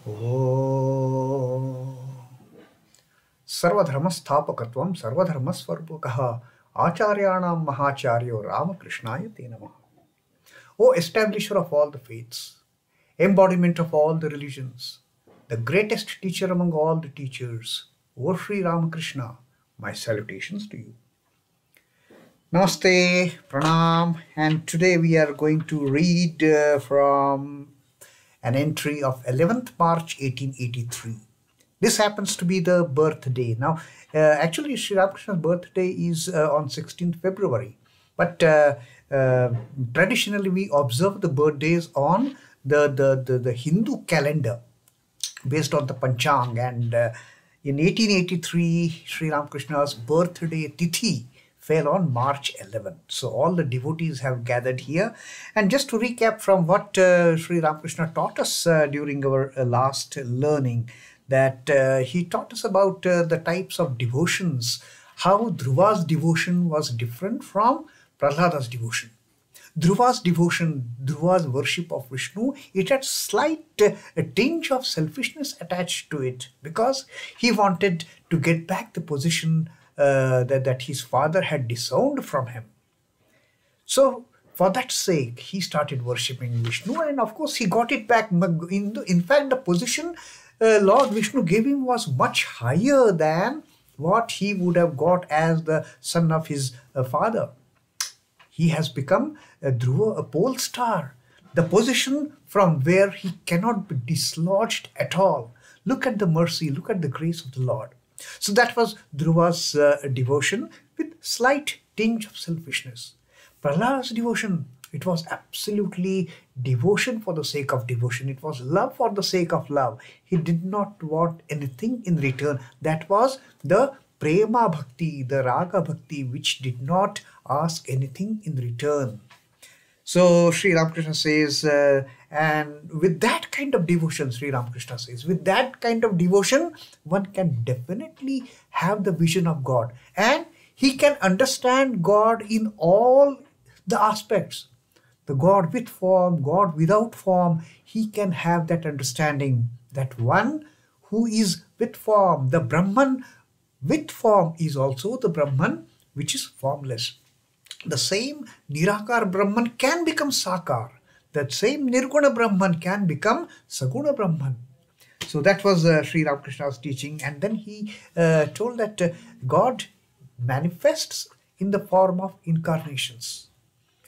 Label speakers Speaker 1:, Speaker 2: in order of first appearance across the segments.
Speaker 1: Oh, Sarvadharmastapakatvam Sarvadharmasvarupakaha Acharyanam Mahacharyo Ramakrishnaya Te Namaha. O establisher of all the faiths, embodiment of all the religions, the greatest teacher among all the teachers, O Sri Ramakrishna, my salutations to you. Namaste, Pranam, and today we are going to read from an entry of 11th March 1883. This happens to be the birthday. Now, actually, Sri Ramakrishna's birthday is on 16th February, but traditionally we observe the birthdays on the Hindu calendar based on the Panchang, and in 1883, Sri Ramakrishna's birthday tithi fell on March 11th. So all the devotees have gathered here. And just to recap from what Sri Ramakrishna taught us during our last learning, that he taught us about the types of devotions, how Dhruva's devotion was different from Prahlada's devotion. Dhruva's devotion, Dhruva's worship of Vishnu, it had slight a tinge of selfishness attached to it, because he wanted to get back the position that his father had disowned from him. So for that sake, he started worshipping Vishnu, and of course he got it back. In fact, the position Lord Vishnu gave him was much higher than what he would have got as the son of his father. He has become a Dhruva, a pole star, the position from where he cannot be dislodged at all. Look at the mercy, look at the grace of the Lord. So that was Dhruva's devotion with slight tinge of selfishness. Prahlada's devotion, it was absolutely devotion for the sake of devotion. It was love for the sake of love. He did not want anything in return. That was the prema bhakti, the raga bhakti, which did not ask anything in return. So Sri Ramakrishna says, and with that kind of devotion, Sri Ramakrishna says, with that kind of devotion, one can definitely have the vision of God, and he can understand God in all the aspects. The God with form, God without form, he can have that understanding, that one who is with form, the Brahman with form, is also the Brahman which is formless. The same Nirakar Brahman can become Sakar. That same Nirguna Brahman can become Saguna Brahman. So that was Sri Ramakrishna's teaching. And then he told that God manifests in the form of incarnations.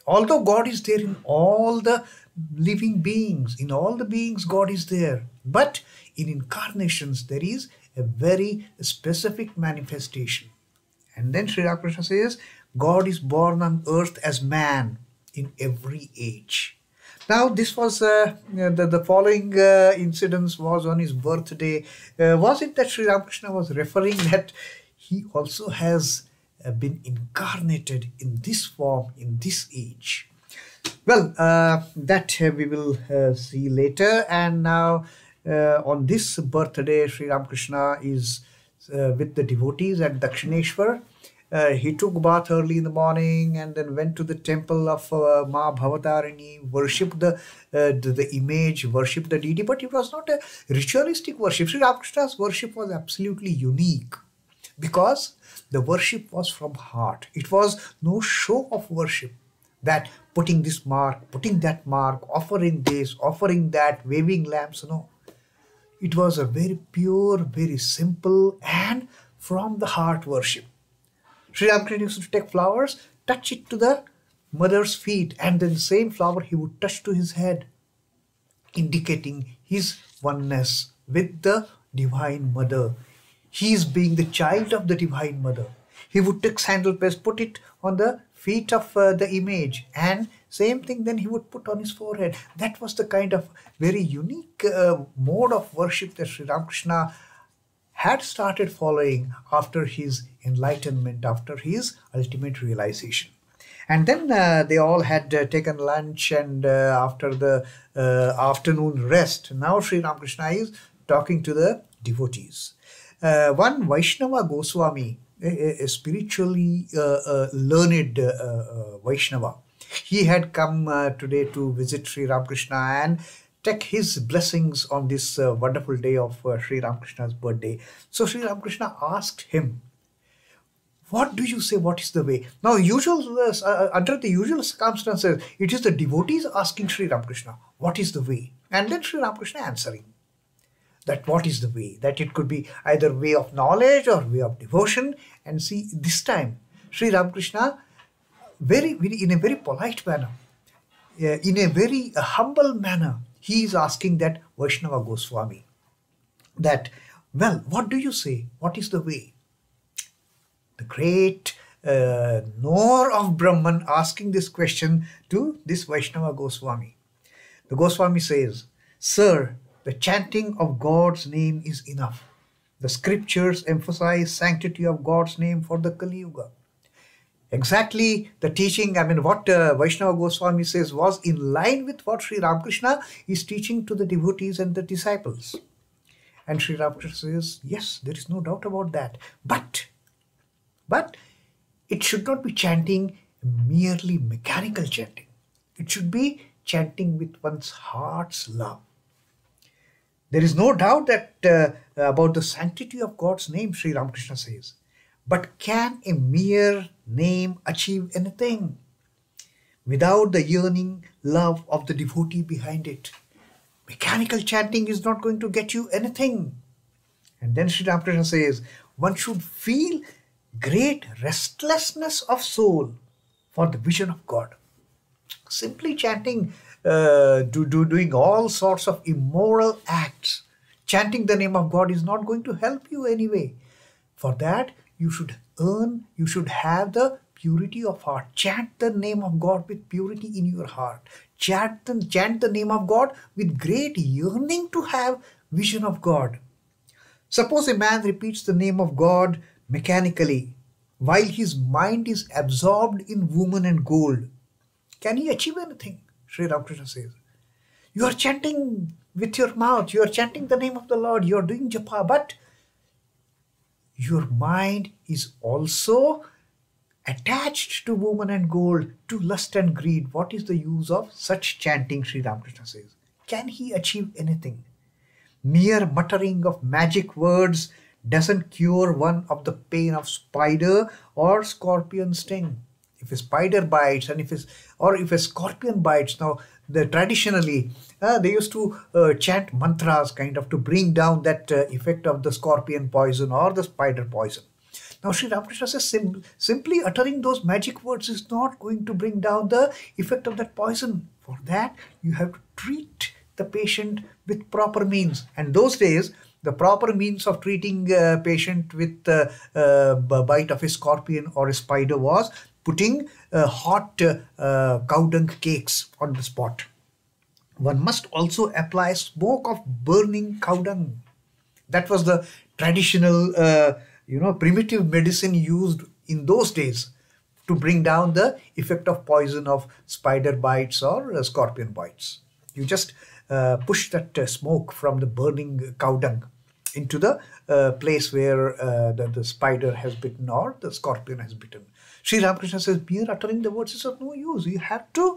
Speaker 1: Although God is there in all the living beings, in all the beings God is there. But in incarnations there is a very specific manifestation. And then Sri Ramakrishna says, God is born on earth as man in every age. Now this was the following incidents was on his birthday. Was it that Sri Ramakrishna was referring that he also has been incarnated in this form, in this age? Well, that we will see later. And now on this birthday, Sri Ramakrishna is with the devotees at Dakshineshwar. He took bath early in the morning and then went to the temple of Ma Bhavatarini, worshipped the image, worshipped the deity, but it was not a ritualistic worship. Sri Ramakrishna's worship was absolutely unique because the worship was from heart. It was no show of worship, that putting this mark, putting that mark, offering this, offering that, waving lamps, no. It was a very pure, very simple and from the heart worship. Sri Ramakrishna used to take flowers, touch it to the mother's feet, and then the same flower he would touch to his head, indicating his oneness with the Divine Mother. He is being the child of the Divine Mother. He would take sandal paste, put it on the feet of the image, and same thing then he would put on his forehead. That was the kind of very unique mode of worship that Sri Ramakrishna had started following after his enlightenment, after his ultimate realization. And then they all had taken lunch, and after the afternoon rest, now Sri Ramakrishna is talking to the devotees. One Vaishnava GOSWAMI, a spiritually learned Vaishnava, he had come today to visit Sri Ramakrishna, and take his blessings on this wonderful day of Sri Ramakrishna's birthday. So Sri Ramakrishna asked him, what do you say? What is the way? Now, under the usual circumstances, it is the devotees asking Sri Ramakrishna, what is the way? And then Sri Ramakrishna answering that what is the way? That it could be either way of knowledge or way of devotion. And see, this time, Sri Ramakrishna, in a very polite manner, in a very humble manner, he is asking that Vaishnava Goswami that, well, what do you say? What is the way? The great knower of Brahman asking this question to this Vaishnava Goswami. The Goswami says, Sir, the chanting of God's name is enough. The scriptures emphasize sanctity of God's name for the Kaliyuga. Exactly the teaching, what Vaishnava Goswami says was in line with what Sri Ramakrishna is teaching to the devotees and the disciples. And Sri Ramakrishna says, yes, there is no doubt about that. But it should not be chanting merely mechanical chanting. It should be chanting with one's heart's love. There is no doubt that about the sanctity of God's name, Sri Ramakrishna says. But can a mere name achieve anything without the yearning love of the devotee behind it? Mechanical chanting is not going to get you anything. And then Sri Ramakrishna says, one should feel great restlessness of soul for the vision of God. Simply chanting, doing all sorts of immoral acts, chanting the name of God is not going to help you anyway. For that, you should have the purity of heart. Chant the name of God with purity in your heart. Chant the name of God with great yearning to have vision of God. Suppose a man repeats the name of God mechanically while his mind is absorbed in woman and gold. Can he achieve anything? Sri Ramakrishna says. You are chanting with your mouth. You are chanting the name of the Lord. You are doing japa, but your mind is also attached to woman and gold, to lust and greed. What is the use of such chanting, Sri Ramakrishna says? Can he achieve anything? Mere muttering of magic words doesn't cure one of the pain of spider or scorpion sting. If a spider bites and if a scorpion bites, now traditionally they used to chant mantras kind of to bring down that effect of the scorpion poison or the spider poison. Now Sri Ramakrishna says simply uttering those magic words is not going to bring down the effect of that poison. For that you have to treat the patient with proper means. And those days the proper means of treating a patient with the bite of a scorpion or a spider was putting hot cow-dung cakes on the spot. One must also apply smoke of burning cow-dung. That was the traditional, primitive medicine used in those days to bring down the effect of poison of spider bites or scorpion bites. You just push that smoke from the burning cow-dung into the place where the spider has bitten or the scorpion has bitten. Sri Ramakrishna says, mere uttering the words is of no use. You have to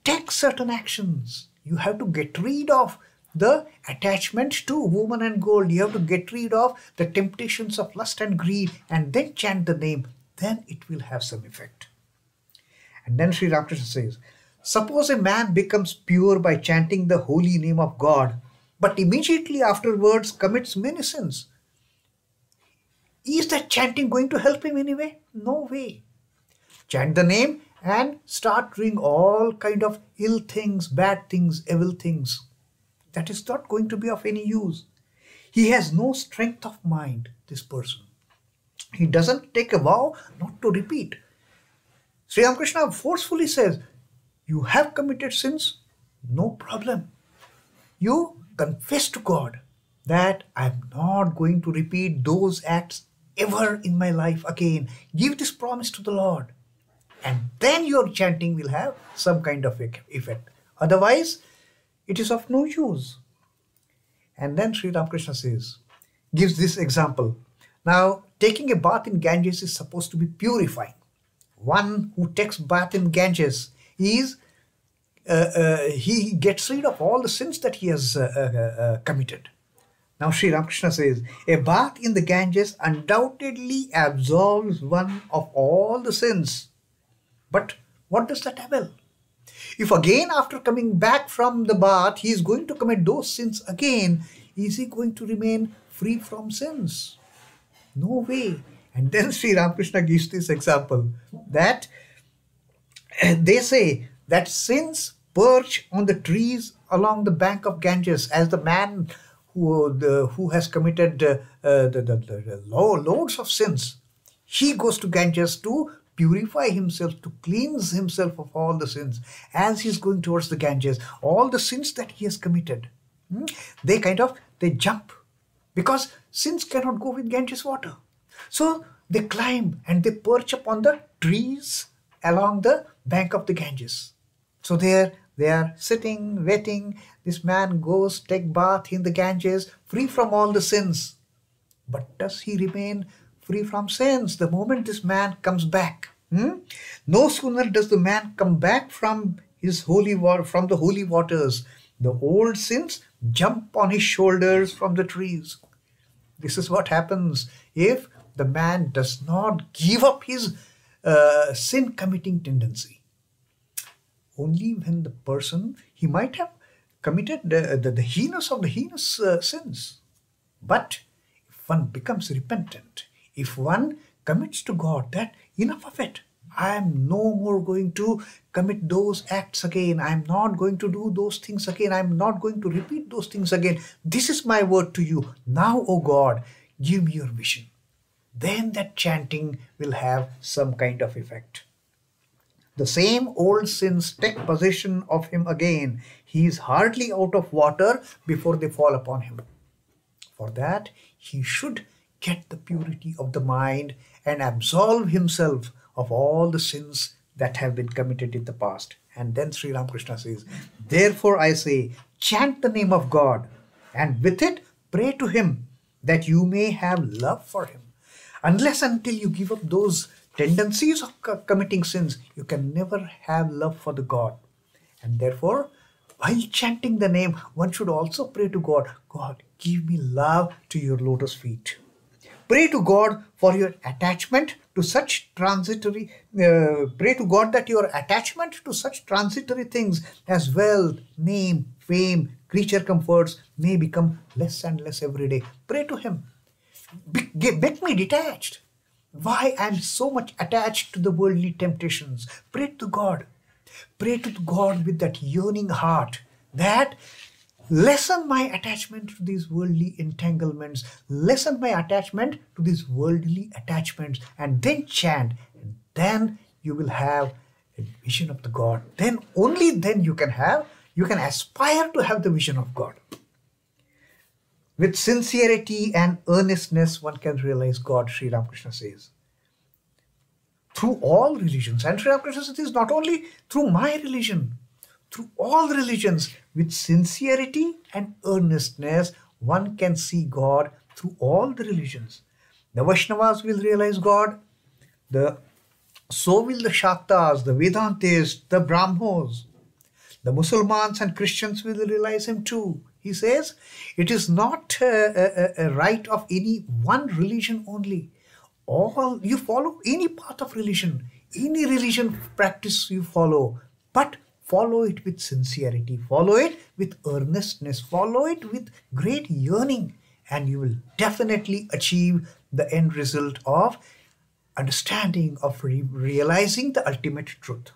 Speaker 1: take certain actions. You have to get rid of the attachment to woman and gold. You have to get rid of the temptations of lust and greed and then chant the name. Then it will have some effect. And then Sri Ramakrishna says, suppose a man becomes pure by chanting the holy name of God, but immediately afterwards commits many sins. Is that chanting going to help him anyway? No way. Chant the name and start doing all kind of ill things, bad things, evil things. That is not going to be of any use. He has no strength of mind, this person. He doesn't take a vow not to repeat. Sri Ramakrishna forcefully says, you have committed sins, no problem. You confess to God that I'm not going to repeat those acts ever in my life again. Give this promise to the Lord. And then your chanting will have some kind of effect. Otherwise, it is of no use. And then Sri Ramakrishna gives this example. Now, taking a bath in Ganges is supposed to be purifying. One who takes bath in Ganges is he gets rid of all the sins that he has committed. Now Sri Ramakrishna says, a bath in the Ganges undoubtedly absolves one of all the sins. But what does that avail? If again after coming back from the bath he is going to commit those sins again, is he going to remain free from sins? No way. And then Sri Ramakrishna gives this example that they say that sins perch on the trees along the bank of Ganges, as the man who has committed the loads of sins, he goes to Ganges to purify himself, to cleanse himself of all the sins. As he's going towards the Ganges, all the sins that he has committed, they jump, because sins cannot go with Ganges water. So they climb and they perch upon the trees along the bank of the Ganges. So there they are sitting, waiting. This man goes, take bath in the Ganges, free from all the sins. But does he remain free from sins the moment this man comes back? No sooner does the man come back from his from the holy waters, the old sins jump on his shoulders from the trees. This is what happens if the man does not give up his sin committing tendency. Only when the person, he might have committed the heinous of the heinous sins. But if one becomes repentant, if one commits to God that enough of it, I am no more going to commit those acts again, I am not going to do those things again, I am not going to repeat those things again, this is my word to you, now O God, give me your vision. Then that chanting will have some kind of effect. The same old sins take possession of him again. He is hardly out of water before they fall upon him. For that, he should get the purity of the mind and absolve himself of all the sins that have been committed in the past. And then Sri Ramakrishna says, therefore I say, chant the name of God, and with it pray to him that you may have love for him. Unless until you give up those tendencies of committing sins, you can never have love for the God. And therefore, while chanting the name, one should also pray to God, God, give me love to your lotus feet. Pray to God for your attachment to such transitory, pray to God that your attachment to such transitory things as wealth, name, fame, creature comforts may become less and less every day. Pray to him. Make me detached. Why I am so much attached to the worldly temptations? Pray to God. Pray to God with that yearning heart, that lessen my attachment to these worldly entanglements, lessen my attachment to these worldly attachments, and then chant. And then you will have a vision of the God. Then, only then you can aspire to have the vision of God. With sincerity and earnestness, one can realize God, Sri Ramakrishna says. Through all religions, and Sri Ramakrishna says, it is not only through my religion, through all religions, with sincerity and earnestness, one can see God through all the religions. The Vaishnavas will realize God, so will the Shaktas, the Vedantists, the Brahmos. The Muslims and Christians will realize him too. He says, it is not a right of any one religion only. All you follow any path of religion, any religion practice you follow, but follow it with sincerity, follow it with earnestness, follow it with great yearning, and you will definitely achieve the end result of understanding, of realizing the ultimate truth.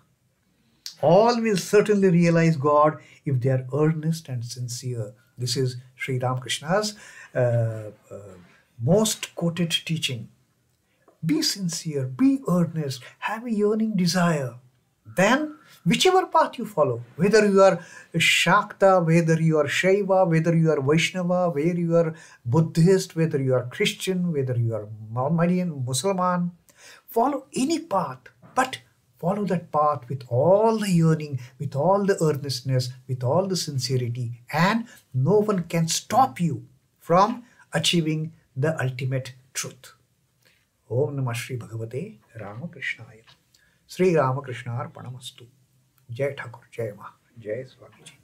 Speaker 1: All will certainly realize God if they are earnest and sincere. This is Sri Ramakrishna's most quoted teaching. Be sincere, be earnest, have a yearning desire. Then, whichever path you follow, whether you are Shakta, whether you are Shaiva, whether you are Vaishnava, whether you are Buddhist, whether you are Christian, whether you are Mohammedan, Muslim, follow any path, but follow that path with all the yearning, with all the earnestness, with all the sincerity, and no one can stop you from achieving the ultimate truth. Om Namah Shri Bhagavate Ramakrishnaya. Sri Ramakrishna Arpanamastu. Jai Thakur, Jai Ma. Jai Swami.